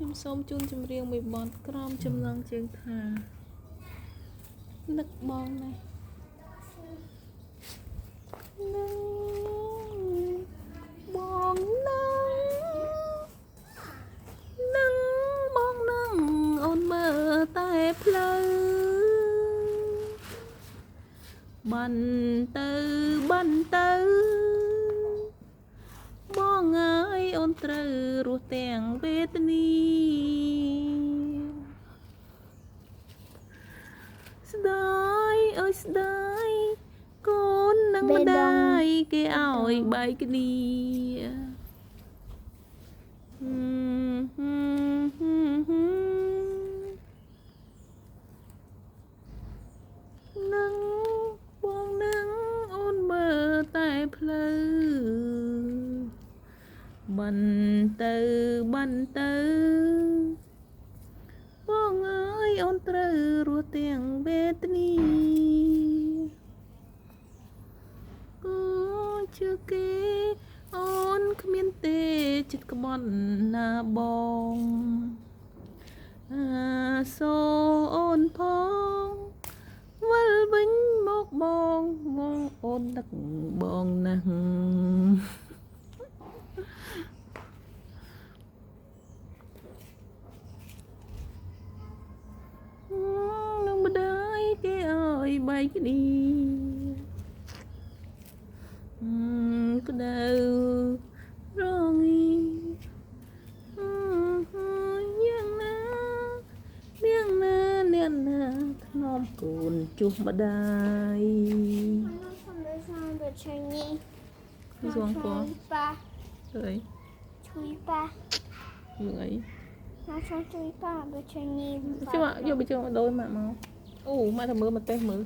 ខ្ញុំសូមជូនចម្រៀងមួយបទក្រោមចំណងជើងថានឹកបងណាស់នឹកបងណាស់នឹងបងនឹងអូនមើលតែផ្លូវបានទៅបងអើយអូនត្រូវរស់ទាំងវេទនាស្ដាយអើយស្ដាយកូននឹងម្ដាយគេឲ្យបែកគ្នានឹងបងនឹងអូនមើលតែផ្លូវបានទៅបងអើយអូនត្រូវរស់ទាំងវេទនាអូជឿគេអូនគ្មានទេចិត្តក្បត់ណាបងអាសូអូនផងវិលវិញមកបងអូនដឹកបងណាស់នឹងម្ដាយគេឲ្យបែកគ្នាក្តៅរងាយ៉ាងណាធ្នមកូនជួសម្ដាយសួងពោះអីជួយប៉ាយើងអីមកជួយប៉ាបើជួយញីជួយយកបិជើងដូរម៉ាក់មកអូម៉ាក់ទៅមើលមកទេសមើល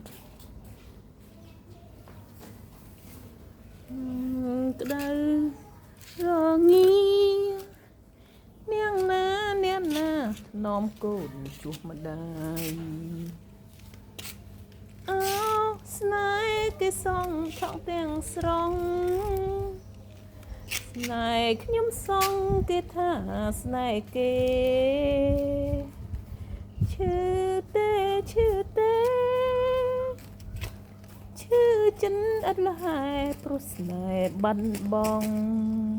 ក្តៅរងានាងណាធ្នមកូនជួសម្ដាយអូស្នេហ៍គេសងឆក់ទាំងស្រុងស្នេហ៍ខ្ញុំសងគេថាស្នេហ៍គេឈឺទេឈឺចិនអត់លះហែព្រោះស្នេហ៍បាត់បង់